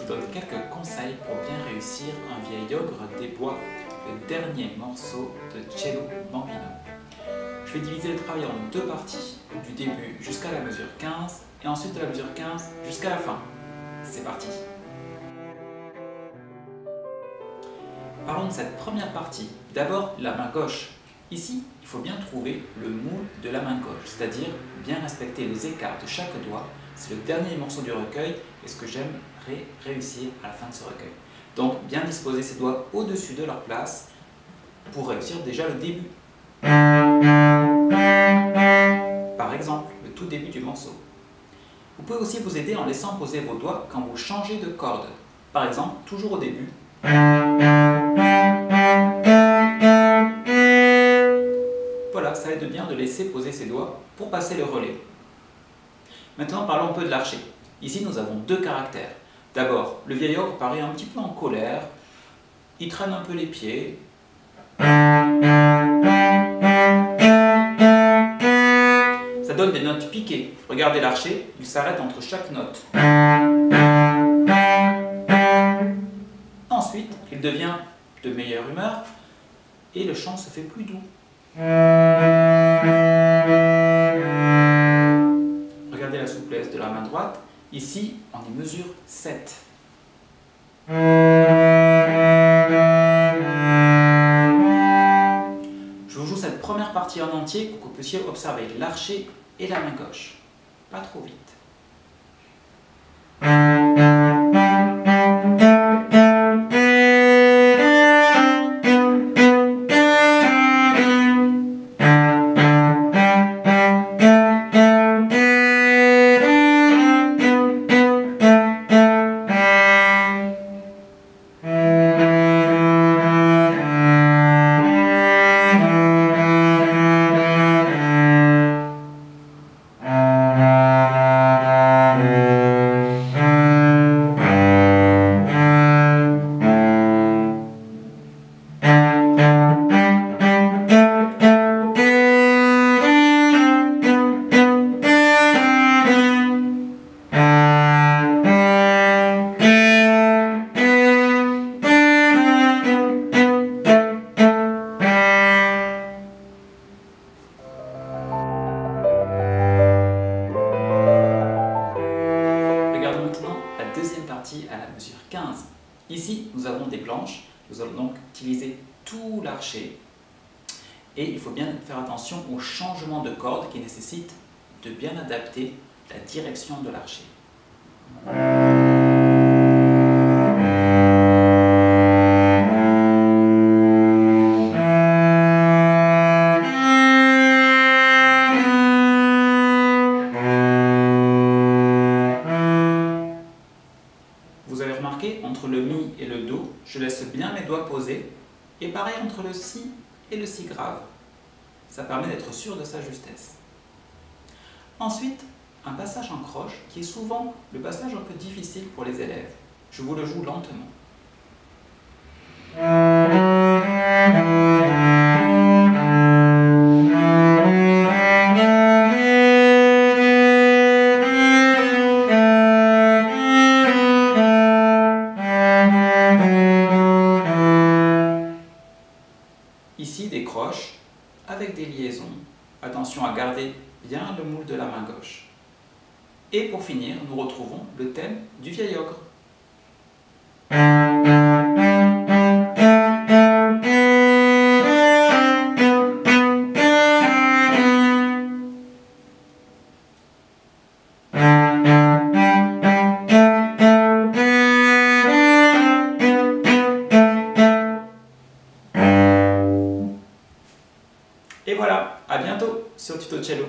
vous donne quelques conseils pour bien réussir un vieil ogre des bois, le dernier morceau de Cello Bambino. Je vais diviser le travail en deux parties, du début jusqu'à la mesure 15 et ensuite de la mesure 15 jusqu'à la fin. C'est parti! Parlons de cette première partie. D'abord, la main gauche. Ici, il faut bien trouver le moule de la main gauche, c'est-à-dire bien respecter les écarts de chaque doigt. C'est le dernier morceau du recueil et ce que j'aimerais réussir à la fin de ce recueil. Donc, bien disposer ses doigts au-dessus de leur place pour réussir déjà le début. Par exemple, le tout début du morceau. Vous pouvez aussi vous aider en laissant poser vos doigts quand vous changez de corde. Par exemple, toujours au début. Voilà, ça aide bien de laisser poser ses doigts pour passer le relais. Maintenant, parlons un peu de l'archer. Ici, nous avons deux caractères. D'abord, le vieil ogre paraît un petit peu en colère. Il traîne un peu les pieds. Ça donne des notes piquées. Regardez l'archer, il s'arrête entre chaque note. Ensuite, il devient de meilleure humeur et le chant se fait plus doux. Regardez la souplesse de la main droite. Ici, on y mesure 7. Je vous joue cette première partie en entier pour que vous puissiez observer l'archer et la main gauche. Pas trop vite. À la mesure 15. Ici, nous avons des planches. Nous allons donc utiliser tout l'archer. Et il faut bien faire attention au changement de corde qui nécessite de bien adapter la direction de l'archer. Vous avez remarqué, entre le mi et le do, je laisse bien mes doigts posés, et pareil entre le si et le si grave. Ça permet d'être sûr de sa justesse. Ensuite, un passage en croche, qui est souvent le passage un peu difficile pour les élèves. Je vous le joue lentement. Ici, des croches avec des liaisons. Attention à garder bien le moule de la main gauche. Et pour finir, nous retrouvons le thème du vieil ogre. Et voilà, à bientôt sur Tuto Cello.